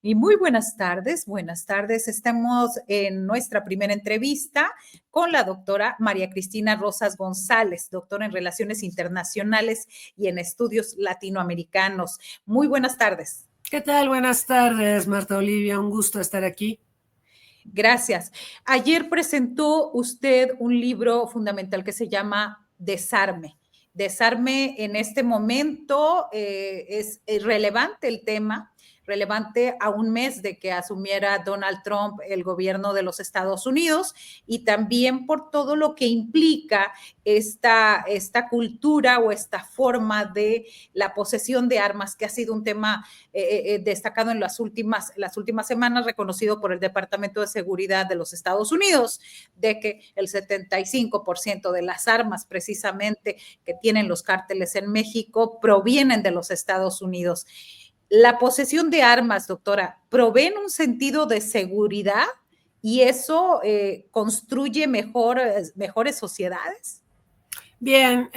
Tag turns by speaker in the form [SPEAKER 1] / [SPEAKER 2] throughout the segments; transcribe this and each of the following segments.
[SPEAKER 1] Y muy buenas tardes, buenas tardes. Estamos en nuestra primera entrevista con la doctora María Cristina Rosas González, doctora en Relaciones Internacionales y en Estudios Latinoamericanos. Muy buenas tardes.
[SPEAKER 2] ¿Qué tal? Buenas tardes, Marta Olivia. Un gusto estar aquí.
[SPEAKER 1] Gracias. Ayer presentó usted un libro fundamental que se llama Desarme. Desarme en este momento es relevante el tema, relevante a un mes de que asumiera Donald Trump el gobierno de los Estados Unidos y también por todo lo que implica esta cultura o esta forma de la posesión de armas, que ha sido un tema destacado en las últimas semanas, reconocido por el Departamento de Seguridad de los Estados Unidos, de que el 75% de las armas precisamente que tienen los cárteles en México provienen de los Estados Unidos. La posesión de armas, doctora, provee un sentido de seguridad y eso construye mejores sociedades.
[SPEAKER 2] Bien,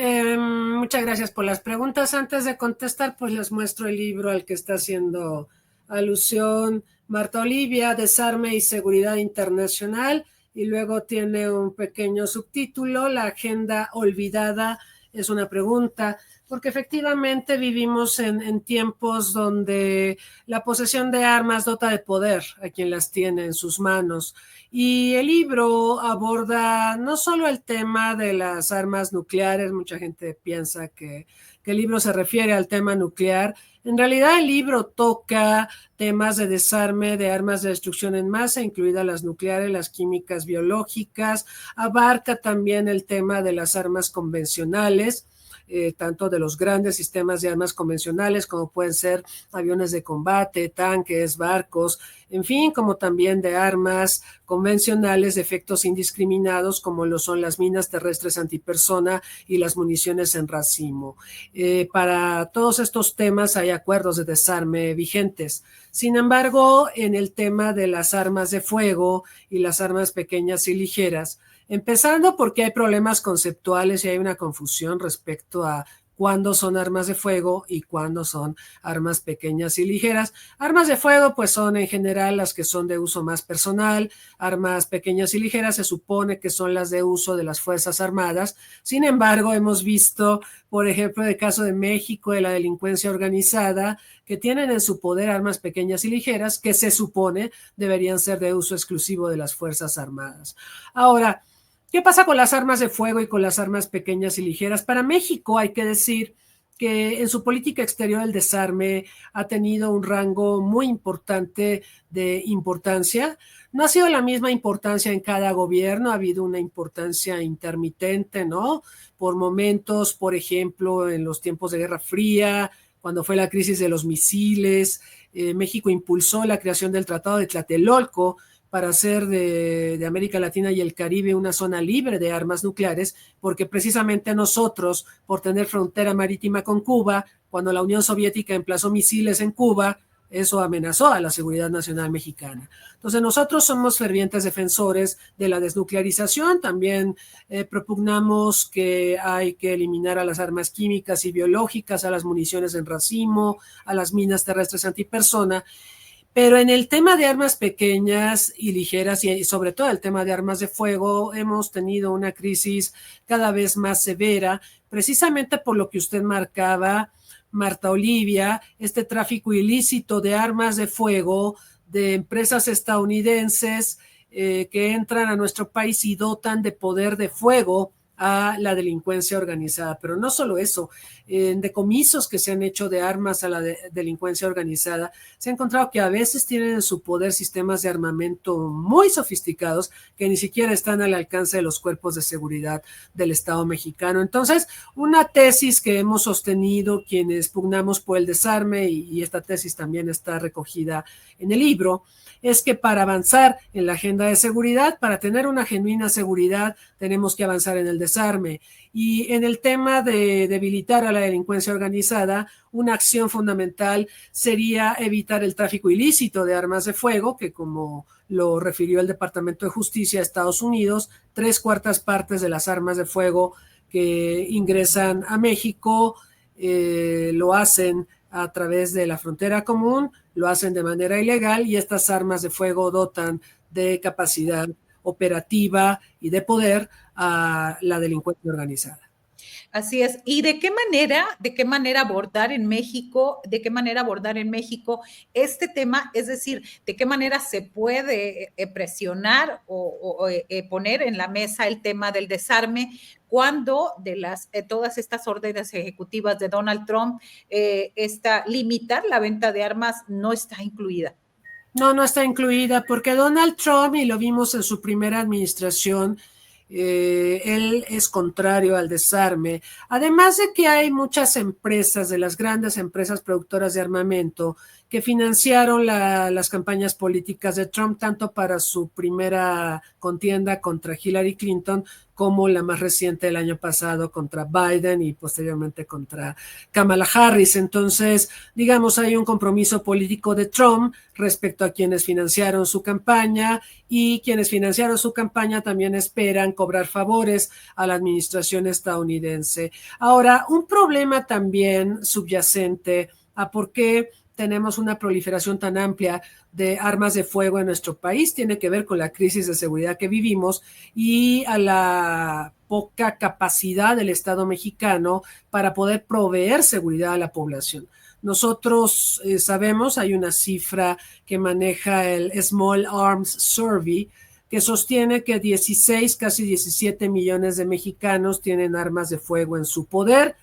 [SPEAKER 2] muchas gracias por las preguntas. Antes de contestar, pues les muestro el libro al que está haciendo alusión Marta Olivia, Desarme y Seguridad Internacional, y luego tiene un pequeño subtítulo, La Agenda Olvidada. Es una pregunta, porque efectivamente vivimos en tiempos donde la posesión de armas dota de poder a quien las tiene en sus manos. Y el libro aborda no solo el tema de las armas nucleares, mucha gente piensa que el libro se refiere al tema nuclear. En realidad el libro toca temas de desarme de armas de destrucción en masa, incluidas las nucleares, las químicas biológicas, abarca también el tema de las armas convencionales, tanto de los grandes sistemas de armas convencionales como pueden ser aviones de combate, tanques, barcos, en fin, como también de armas convencionales de efectos indiscriminados como lo son las minas terrestres antipersona y las municiones en racimo. Para todos estos temas hay acuerdos de desarme vigentes. Sin embargo, en el tema de las armas de fuego y las armas pequeñas y ligeras, empezando porque hay problemas conceptuales y hay una confusión respecto a cuándo son armas de fuego y cuándo son armas pequeñas y ligeras. Armas de fuego pues son en general las que son de uso más personal, armas pequeñas y ligeras se supone que son las de uso de las Fuerzas Armadas. Sin embargo, hemos visto, por ejemplo, el caso de México, de la delincuencia organizada, que tienen en su poder armas pequeñas y ligeras que se supone deberían ser de uso exclusivo de las Fuerzas Armadas. Ahora, ¿qué pasa con las armas de fuego y con las armas pequeñas y ligeras? Para México hay que decir que en su política exterior el desarme ha tenido un rango muy importante de importancia. No ha sido la misma importancia en cada gobierno, ha habido una importancia intermitente, ¿no? Por momentos, por ejemplo, en los tiempos de Guerra Fría, cuando fue la crisis de los misiles, México impulsó la creación del Tratado de Tlatelolco, para hacer de América Latina y el Caribe una zona libre de armas nucleares, porque precisamente nosotros, por tener frontera marítima con Cuba, cuando la Unión Soviética emplazó misiles en Cuba, eso amenazó a la seguridad nacional mexicana. Entonces nosotros somos fervientes defensores de la desnuclearización, también propugnamos que hay que eliminar a las armas químicas y biológicas, a las municiones en racimo, a las minas terrestres antipersona. Pero en el tema de armas pequeñas y ligeras y sobre todo el tema de armas de fuego hemos tenido una crisis cada vez más severa, precisamente por lo que usted marcaba, Marta Olivia, este tráfico ilícito de armas de fuego de empresas estadounidenses que entran a nuestro país y dotan de poder de fuego a la delincuencia organizada. Pero no solo eso, en decomisos que se han hecho de armas a la delincuencia organizada, se ha encontrado que a veces tienen en su poder sistemas de armamento muy sofisticados que ni siquiera están al alcance de los cuerpos de seguridad del Estado mexicano. Entonces, una tesis que hemos sostenido quienes pugnamos por el desarme, y esta tesis también está recogida en el libro, es que para avanzar en la agenda de seguridad, para tener una genuina seguridad, tenemos que avanzar en el desarme. Y en el tema de debilitar a la delincuencia organizada, una acción fundamental sería evitar el tráfico ilícito de armas de fuego, que como lo refirió el Departamento de Justicia de Estados Unidos, 3/4 partes de las armas de fuego que ingresan a México lo hacen a través de la frontera común lo hacen de manera ilegal y estas armas de fuego dotan de capacidad operativa y de poder a la delincuencia organizada.
[SPEAKER 1] Así es. ¿Y de qué manera abordar en México, este tema? Es decir, ¿de qué manera se puede presionar o poner en la mesa el tema del desarme cuando todas estas órdenes ejecutivas de Donald Trump, limitar la venta de armas no está incluida?
[SPEAKER 2] No, no está incluida porque Donald Trump, y lo vimos en su primera administración, él es contrario al desarme. Además de que hay muchas empresas, de las grandes empresas productoras de armamento, que financiaron las campañas políticas de Trump, tanto para su primera contienda contra Hillary Clinton, como la más reciente del año pasado contra Biden y posteriormente contra Kamala Harris. Entonces, digamos, hay un compromiso político de Trump respecto a quienes financiaron su campaña, y quienes financiaron su campaña también esperan cobrar favores a la administración estadounidense. Ahora, un problema también subyacente a por qué tenemos una proliferación tan amplia de armas de fuego en nuestro país tiene que ver con la crisis de seguridad que vivimos y a la poca capacidad del Estado mexicano para poder proveer seguridad a la población. Nosotros sabemos, hay una cifra que maneja el Small Arms Survey, que sostiene que 16, casi 17 millones de mexicanos tienen armas de fuego en su poder,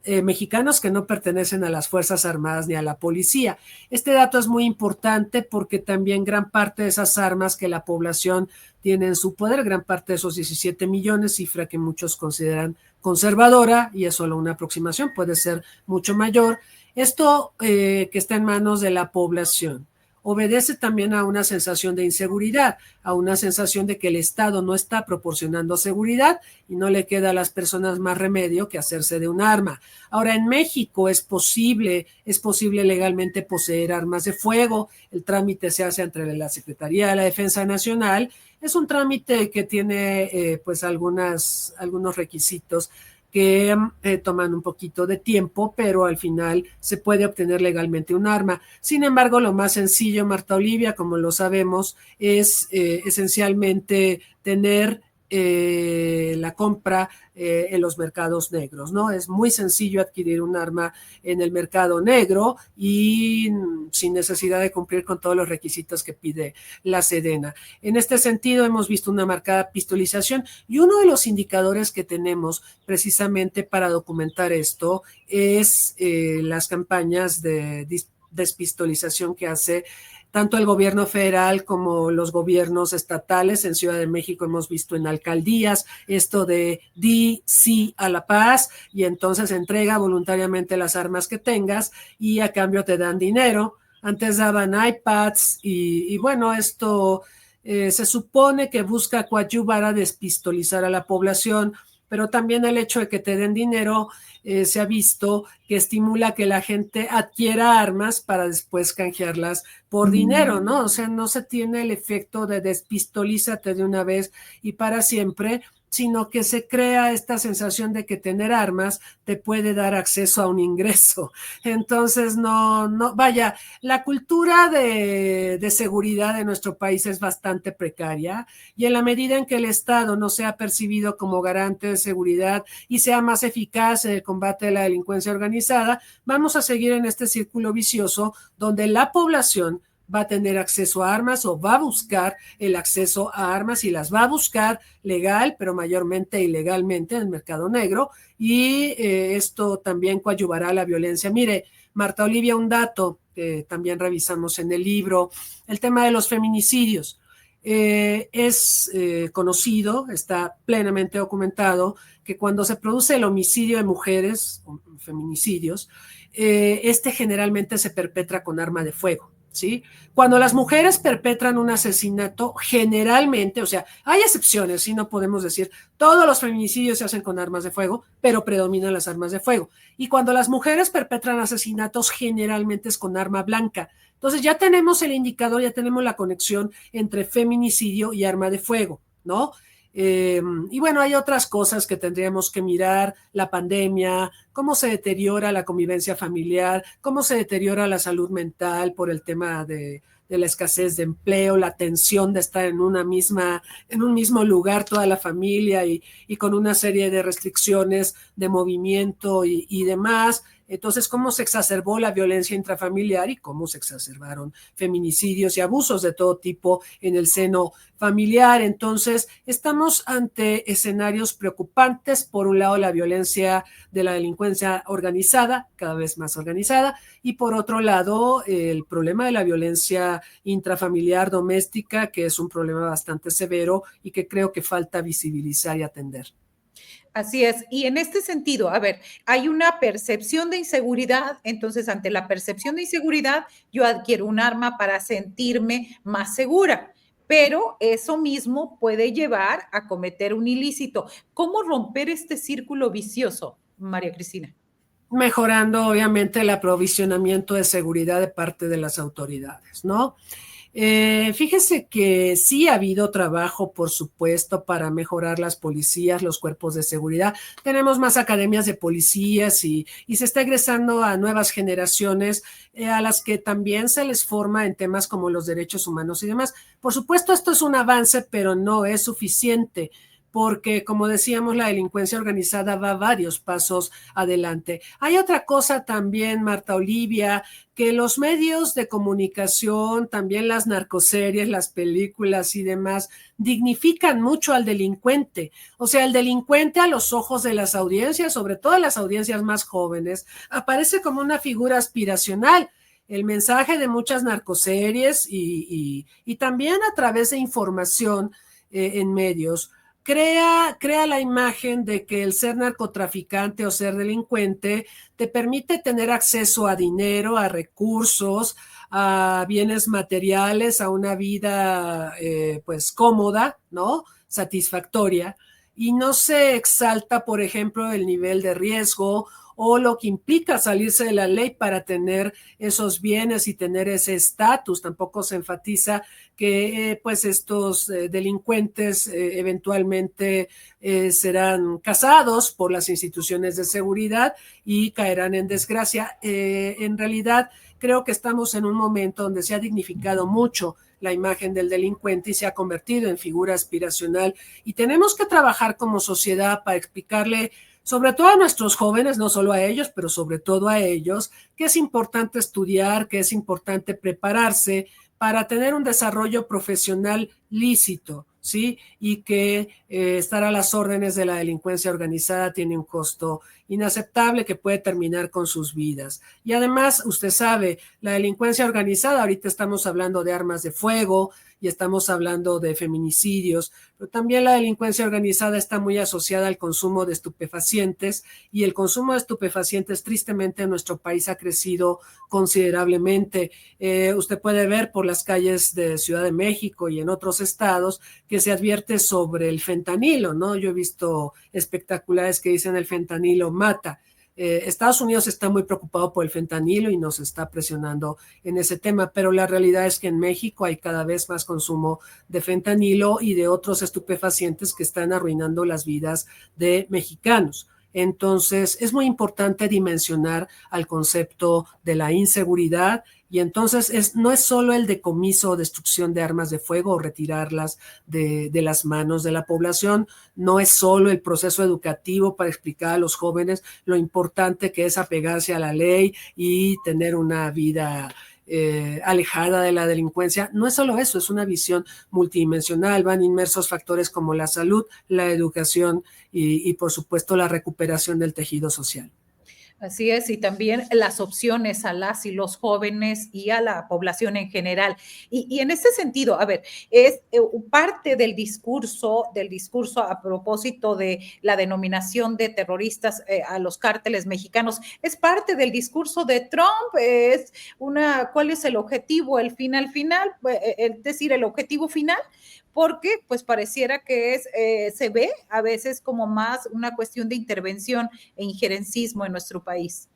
[SPEAKER 2] mexicanos que no pertenecen a las Fuerzas Armadas ni a la policía. Este dato es muy importante porque también gran parte de esas armas que la población tiene en su poder, gran parte de esos 17 millones, cifra que muchos consideran conservadora, y es solo una aproximación, puede ser mucho mayor. Esto que está en manos de la población obedece también a una sensación de inseguridad, a una sensación de que el Estado no está proporcionando seguridad y no le queda a las personas más remedio que hacerse de un arma. Ahora, en México es posible legalmente poseer armas de fuego. El trámite se hace entre la Secretaría de la Defensa Nacional. Es un trámite que tiene pues algunos requisitos que toman un poquito de tiempo, pero al final se puede obtener legalmente un arma. Sin embargo, lo más sencillo, Marta Olivia, como lo sabemos, es esencialmente tener la compra en los mercados negros, ¿no? Es muy sencillo adquirir un arma en el mercado negro y sin necesidad de cumplir con todos los requisitos que pide la Sedena. En este sentido, hemos visto una marcada pistolización, y uno de los indicadores que tenemos precisamente para documentar esto es las campañas de despistolización que hace tanto el gobierno federal como los gobiernos estatales. En Ciudad de México hemos visto en alcaldías esto de di sí a la paz, y entonces entrega voluntariamente las armas que tengas y a cambio te dan dinero. Antes daban iPads y bueno, esto se supone que busca coadyuvar a despistolizar a la población, pero también el hecho de que te den dinero se ha visto que estimula que la gente adquiera armas para después canjearlas por dinero, ¿no? O sea, no se tiene el efecto de despistolízate de una vez y para siempre, sino que se crea esta sensación de que tener armas te puede dar acceso a un ingreso. Entonces, vaya, la cultura de seguridad de nuestro país es bastante precaria, y en la medida en que el Estado no sea percibido como garante de seguridad y sea más eficaz en el combate a la delincuencia organizada, vamos a seguir en este círculo vicioso donde la población va a tener acceso a armas o va a buscar el acceso a armas, y las va a buscar legal, pero mayormente ilegalmente en el mercado negro, y esto también coadyuvará a la violencia. Mire, Marta Olivia, un dato que también revisamos en el libro, el tema de los feminicidios. Es conocido, está plenamente documentado, que cuando se produce el homicidio de mujeres, feminicidios, este generalmente se perpetra con arma de fuego. ¿Sí? Cuando las mujeres perpetran un asesinato, generalmente, o sea, hay excepciones, ¿sí? No podemos decir todos los feminicidios se hacen con armas de fuego, pero predominan las armas de fuego. Y cuando las mujeres perpetran asesinatos, generalmente es con arma blanca. Entonces ya tenemos el indicador, ya tenemos la conexión entre feminicidio y arma de fuego, ¿no? Y bueno, hay otras cosas que tendríamos que mirar: la pandemia, cómo se deteriora la convivencia familiar, cómo se deteriora la salud mental por el tema de la escasez de empleo, la tensión de estar en un mismo lugar toda la familia y con una serie de restricciones de movimiento y demás. Entonces, cómo se exacerbó la violencia intrafamiliar y cómo se exacerbaron feminicidios y abusos de todo tipo en el seno familiar. Entonces, estamos ante escenarios preocupantes. Por un lado, la violencia de la delincuencia organizada, cada vez más organizada, y por otro lado, el problema de la violencia intrafamiliar doméstica, que es un problema bastante severo y que creo que falta visibilizar y atender.
[SPEAKER 1] Así es. Y en este sentido, a ver, hay una percepción de inseguridad, entonces ante la percepción de inseguridad, yo adquiero un arma para sentirme más segura, pero eso mismo puede llevar a cometer un ilícito. ¿Cómo romper este círculo vicioso, María Cristina?
[SPEAKER 2] Mejorando, obviamente, el aprovisionamiento de seguridad de parte de las autoridades, ¿no? Fíjese que sí ha habido trabajo, por supuesto, para mejorar las policías, los cuerpos de seguridad. Tenemos más academias de policías y se está egresando a nuevas generaciones a las que también se les forma en temas como los derechos humanos y demás. Por supuesto, esto es un avance, pero no es suficiente, porque, como decíamos, la delincuencia organizada va varios pasos adelante. Hay otra cosa también, Marta Olivia, que los medios de comunicación, también las narcoseries, las películas y demás, dignifican mucho al delincuente. O sea, el delincuente a los ojos de las audiencias, sobre todo las audiencias más jóvenes, aparece como una figura aspiracional. El mensaje de muchas narcoseries y también a través de información en medios crea la imagen de que el ser narcotraficante o ser delincuente te permite tener acceso a dinero, a recursos, a bienes materiales, a una vida pues cómoda, ¿no? Satisfactoria, y no se exalta, por ejemplo, el nivel de riesgo o lo que implica salirse de la ley para tener esos bienes y tener ese estatus. Tampoco se enfatiza que pues estos delincuentes eventualmente serán cazados por las instituciones de seguridad y caerán en desgracia. En realidad, creo que estamos en un momento donde se ha dignificado mucho la imagen del delincuente y se ha convertido en figura aspiracional, y tenemos que trabajar como sociedad para explicarle, sobre todo a nuestros jóvenes, no solo a ellos, pero sobre todo a ellos, que es importante estudiar, que es importante prepararse para tener un desarrollo profesional lícito, ¿sí? Y que estar a las órdenes de la delincuencia organizada tiene un costo inaceptable que puede terminar con sus vidas. Y además, usted sabe, la delincuencia organizada, ahorita estamos hablando de armas de fuego y estamos hablando de feminicidios, pero también la delincuencia organizada está muy asociada al consumo de estupefacientes, y el consumo de estupefacientes tristemente en nuestro país ha crecido considerablemente. Usted puede ver por las calles de Ciudad de México y en otros estados que se advierte sobre el fentanilo, ¿no? Yo he visto espectaculares que dicen el fentanilo mata. Estados Unidos está muy preocupado por el fentanilo y nos está presionando en ese tema, pero la realidad es que en México hay cada vez más consumo de fentanilo y de otros estupefacientes que están arruinando las vidas de mexicanos. Entonces, es muy importante dimensionar al concepto de la inseguridad, y entonces no es solo el decomiso o destrucción de armas de fuego o retirarlas de las manos de la población, no es solo el proceso educativo para explicar a los jóvenes lo importante que es apegarse a la ley y tener una vida alejada de la delincuencia. No es solo eso, es una visión multidimensional. Van inmersos factores como la salud, la educación y por supuesto la recuperación del tejido social.
[SPEAKER 1] Así es, y también las opciones a las y los jóvenes y a la población en general. Y en ese sentido, a ver, es parte del discurso a propósito de la denominación de terroristas a los cárteles mexicanos, es parte del discurso de Trump, ¿cuál es el objetivo, el fin al final? Es decir, el objetivo final, porque pues pareciera que se ve a veces como más una cuestión de intervención e injerencismo en nuestro país.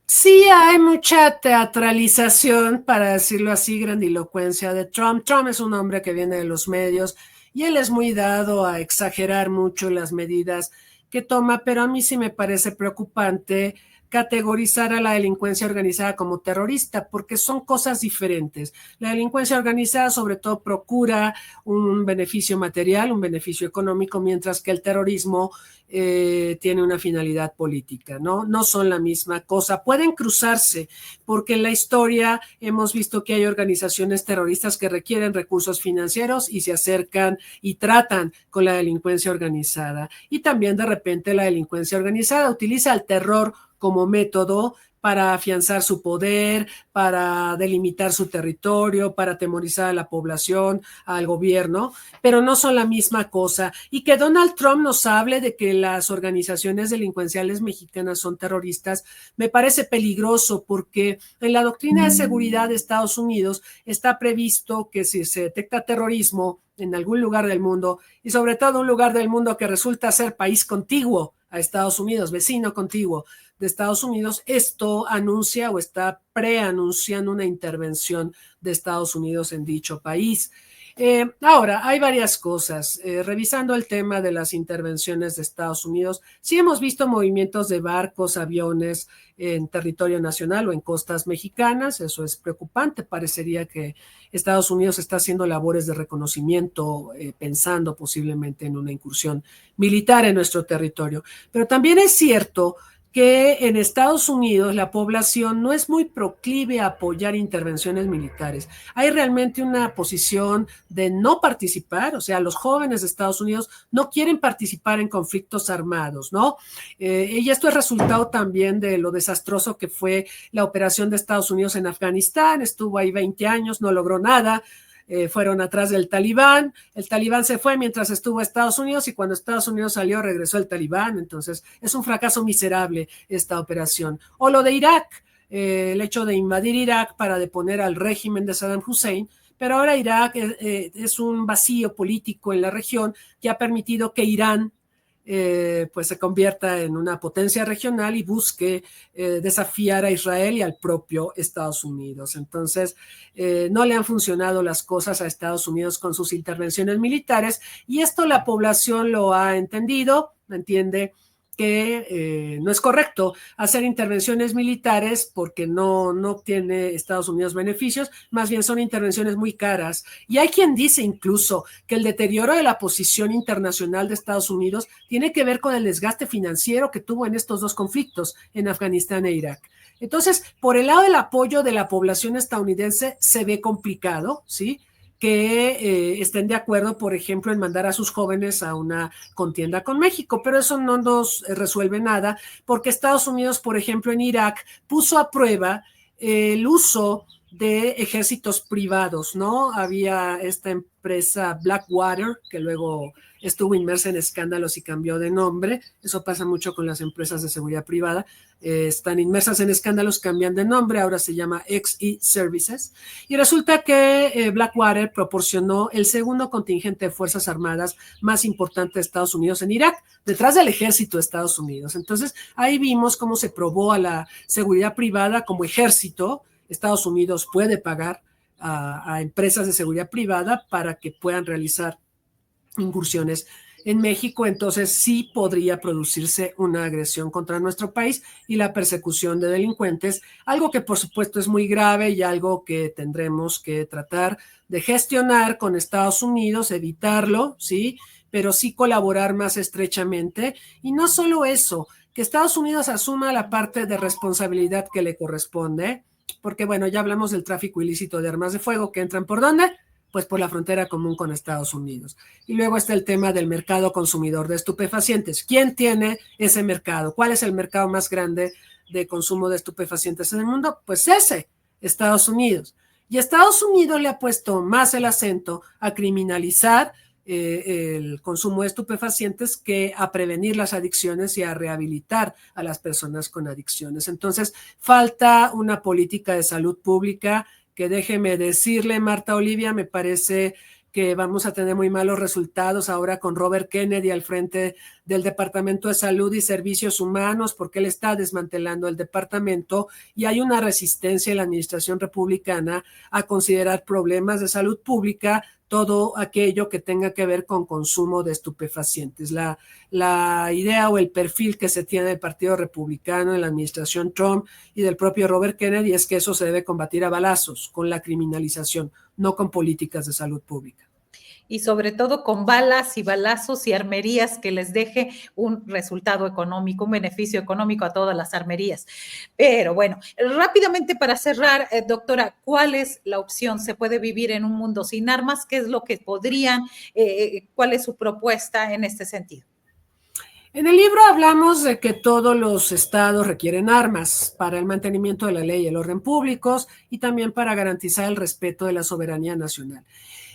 [SPEAKER 2] Sí, hay mucha teatralización, para decirlo así, grandilocuencia de Trump. Trump es un hombre que viene de los medios y él es muy dado a exagerar mucho las medidas que toma, pero a mí sí me parece preocupante categorizar a la delincuencia organizada como terrorista, porque son cosas diferentes. La delincuencia organizada sobre todo procura un beneficio material, un beneficio económico, mientras que el terrorismo tiene una finalidad política, ¿no? No son la misma cosa. Pueden cruzarse, porque en la historia hemos visto que hay organizaciones terroristas que requieren recursos financieros y se acercan y tratan con la delincuencia organizada. Y también de repente la delincuencia organizada utiliza el terror como método para afianzar su poder, para delimitar su territorio, para atemorizar a la población, al gobierno, pero no son la misma cosa. Y que Donald Trump nos hable de que las organizaciones delincuenciales mexicanas son terroristas, me parece peligroso, porque en la doctrina de seguridad de Estados Unidos está previsto que si se detecta terrorismo en algún lugar del mundo, y sobre todo un lugar del mundo que resulta ser país contiguo a Estados Unidos, vecino contiguo de Estados Unidos, esto anuncia o está preanunciando una intervención de Estados Unidos en dicho país. Ahora, hay varias cosas. Revisando el tema de las intervenciones de Estados Unidos, sí hemos visto movimientos de barcos, aviones en territorio nacional o en costas mexicanas. Eso es preocupante. Parecería que Estados Unidos está haciendo labores de reconocimiento, pensando posiblemente en una incursión militar en nuestro territorio. Pero también es cierto que en Estados Unidos la población no es muy proclive a apoyar intervenciones militares. Hay realmente una posición de no participar, o sea, los jóvenes de Estados Unidos no quieren participar en conflictos armados, ¿no? Y esto es resultado también de lo desastroso que fue la operación de Estados Unidos en Afganistán. Estuvo ahí 20 años, no logró nada. Fueron atrás del Talibán, el Talibán se fue mientras estuvo Estados Unidos, y cuando Estados Unidos salió regresó el Talibán. Entonces es un fracaso miserable esta operación. O lo de Irak, el hecho de invadir Irak para deponer al régimen de Saddam Hussein, pero ahora Irak es un vacío político en la región que ha permitido que Irán pues se convierta en una potencia regional y busque desafiar a Israel y al propio Estados Unidos. Entonces, no le han funcionado las cosas a Estados Unidos con sus intervenciones militares, y esto la población lo ha entendido, entiende que no es correcto hacer intervenciones militares porque no obtiene Estados Unidos beneficios, más bien son intervenciones muy caras. Y hay quien dice incluso que el deterioro de la posición internacional de Estados Unidos tiene que ver con el desgaste financiero que tuvo en estos dos conflictos, en Afganistán e Irak. Entonces, por el lado del apoyo de la población estadounidense se ve complicado, ¿sí?, que estén de acuerdo, por ejemplo, en mandar a sus jóvenes a una contienda con México, pero eso no nos resuelve nada, porque Estados Unidos, por ejemplo, en Irak, puso a prueba el uso de ejércitos privados, ¿no? Había esta empresa Blackwater, que luego estuvo inmersa en escándalos y cambió de nombre. Eso pasa mucho con las empresas de seguridad privada. Están inmersas en escándalos, cambian de nombre, ahora se llama XE Services. Y resulta que Blackwater proporcionó el segundo contingente de Fuerzas Armadas más importante de Estados Unidos en Irak, detrás del ejército de Estados Unidos. Entonces, ahí vimos cómo se probó a la seguridad privada como ejército. Estados Unidos puede pagar a empresas de seguridad privada para que puedan realizar incursiones en México. Entonces sí podría producirse una agresión contra nuestro país y la persecución de delincuentes, algo que por supuesto es muy grave y algo que tendremos que tratar de gestionar con Estados Unidos, evitarlo, ¿sí?, pero sí colaborar más estrechamente. Y no solo eso, que Estados Unidos asuma la parte de responsabilidad que le corresponde, porque bueno, ya hablamos del tráfico ilícito de armas de fuego, que entran ¿por dónde? Pues por la frontera común con Estados Unidos. Y luego está el tema del mercado consumidor de estupefacientes. ¿Quién tiene ese mercado? ¿Cuál es el mercado más grande de consumo de estupefacientes en el mundo? Pues ese, Estados Unidos. Y Estados Unidos le ha puesto más el acento a criminalizar el consumo de estupefacientes que a prevenir las adicciones y a rehabilitar a las personas con adicciones. Entonces, falta una política de salud pública que, déjeme decirle, Marta Olivia, me parece que vamos a tener muy malos resultados ahora con Robert Kennedy al frente del Departamento de Salud y Servicios Humanos, porque él está desmantelando el departamento, y hay una resistencia en la administración republicana a considerar problemas de salud pública todo aquello que tenga que ver con consumo de estupefacientes. La idea o el perfil que se tiene del Partido Republicano en la administración Trump y del propio Robert Kennedy es que eso se debe combatir a balazos, con la criminalización, no con políticas de salud pública.
[SPEAKER 1] Y sobre todo con balas y balazos y armerías que les deje un resultado económico, un beneficio económico a todas las armerías. Pero bueno, rápidamente para cerrar, doctora, ¿cuál es la opción? ¿Se puede vivir en un mundo sin armas? ¿Qué es lo que podrían, cuál es su propuesta en este sentido?
[SPEAKER 2] En el libro hablamos de que todos los estados requieren armas para el mantenimiento de la ley y el orden públicos y también para garantizar el respeto de la soberanía nacional.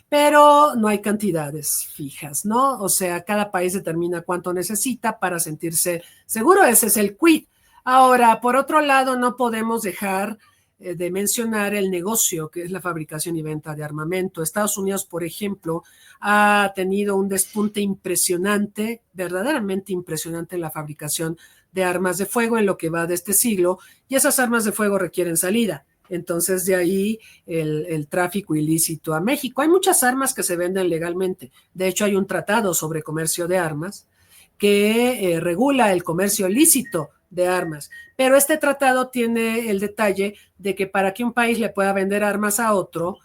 [SPEAKER 2] Pero no hay cantidades fijas, ¿no? O sea, cada país determina cuánto necesita para sentirse seguro, ese es el quid. Ahora, por otro lado, no podemos dejar de mencionar el negocio que es la fabricación y venta de armamento. Estados Unidos, por ejemplo, ha tenido un despunte impresionante, verdaderamente impresionante en la fabricación de armas de fuego en lo que va de este siglo, y esas armas de fuego requieren salida. Entonces, de ahí el tráfico ilícito a México. Hay muchas armas que se venden legalmente. De hecho, hay un tratado sobre comercio de armas que regula el comercio lícito de armas. Pero este tratado tiene el detalle de que para que un país le pueda vender armas a otro,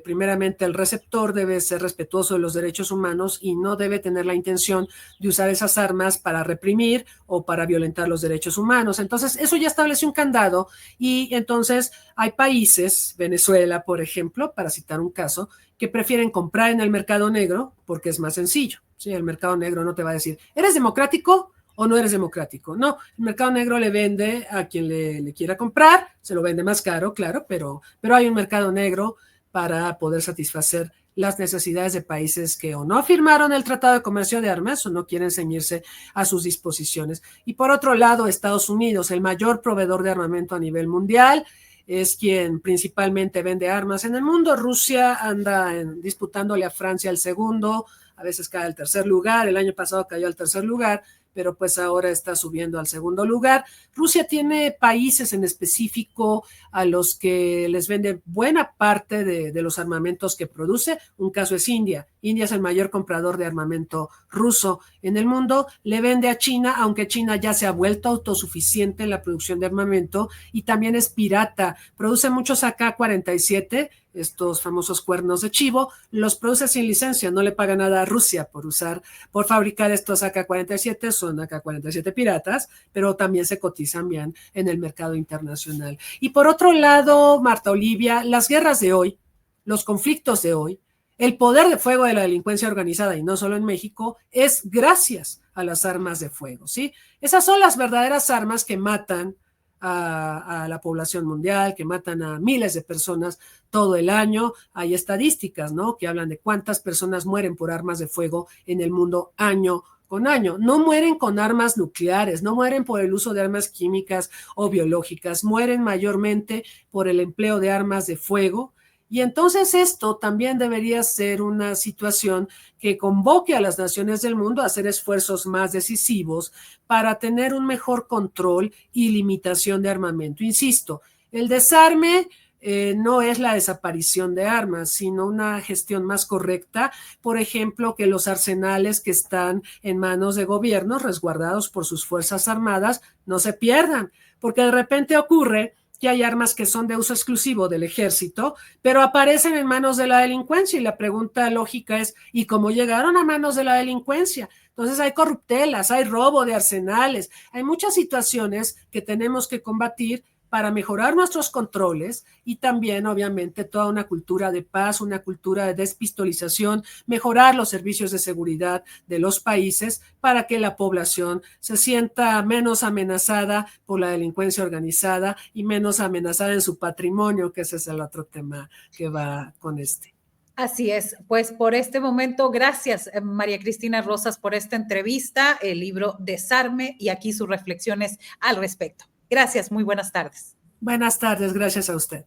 [SPEAKER 2] primeramente el receptor debe ser respetuoso de los derechos humanos y no debe tener la intención de usar esas armas para reprimir o para violentar los derechos humanos. Entonces, eso ya establece un candado y entonces hay países, Venezuela, por ejemplo, para citar un caso, que prefieren comprar en el mercado negro porque es más sencillo. ¿Sí? El mercado negro no te va a decir, ¿eres democrático o no eres democrático? No, el mercado negro le vende a quien le quiera comprar, se lo vende más caro, claro, pero hay un mercado negro para poder satisfacer las necesidades de países que o no firmaron el Tratado de Comercio de Armas o no quieren ceñirse a sus disposiciones. Y por otro lado, Estados Unidos, el mayor proveedor de armamento a nivel mundial, es quien principalmente vende armas en el mundo. Rusia anda disputándole a Francia el segundo, a veces cae al tercer lugar, el año pasado cayó al tercer lugar, pero pues ahora está subiendo al segundo lugar. Rusia tiene países en específico a los que les vende buena parte de los armamentos que produce. Un caso es India. India es el mayor comprador de armamento ruso en el mundo. Le vende a China, aunque China ya se ha vuelto autosuficiente en la producción de armamento y también es pirata. Produce muchos AK-47, estos famosos cuernos de chivo, los produce sin licencia, no le paga nada a Rusia por fabricar estos AK-47, son AK-47 piratas, pero también se cotizan bien en el mercado internacional. Y por otro lado, Marta Olivia, las guerras de hoy, los conflictos de hoy, el poder de fuego de la delincuencia organizada, y no solo en México, es gracias a las armas de fuego, ¿sí? Esas son las verdaderas armas que matan a la población mundial, que matan a miles de personas todo el año. Hay estadísticas, ¿no?, que hablan de cuántas personas mueren por armas de fuego en el mundo año con año. No mueren con armas nucleares, no mueren por el uso de armas químicas o biológicas, mueren mayormente por el empleo de armas de fuego. Y entonces esto también debería ser una situación que convoque a las naciones del mundo a hacer esfuerzos más decisivos para tener un mejor control y limitación de armamento. Insisto, el desarme no es la desaparición de armas, sino una gestión más correcta. Por ejemplo, que los arsenales que están en manos de gobiernos resguardados por sus fuerzas armadas no se pierdan, porque de repente ocurre que hay armas que son de uso exclusivo del ejército, pero aparecen en manos de la delincuencia y la pregunta lógica es, ¿y cómo llegaron a manos de la delincuencia? Entonces hay corruptelas, hay robo de arsenales, hay muchas situaciones que tenemos que combatir para mejorar nuestros controles y también, obviamente, toda una cultura de paz, una cultura de despistolización, mejorar los servicios de seguridad de los países para que la población se sienta menos amenazada por la delincuencia organizada y menos amenazada en su patrimonio, que ese es el otro tema que va con este.
[SPEAKER 1] Así es, pues por este momento, gracias María Cristina Rosas por esta entrevista, el libro Desarme y aquí sus reflexiones al respecto. Gracias, muy buenas tardes.
[SPEAKER 2] Buenas tardes, gracias a usted.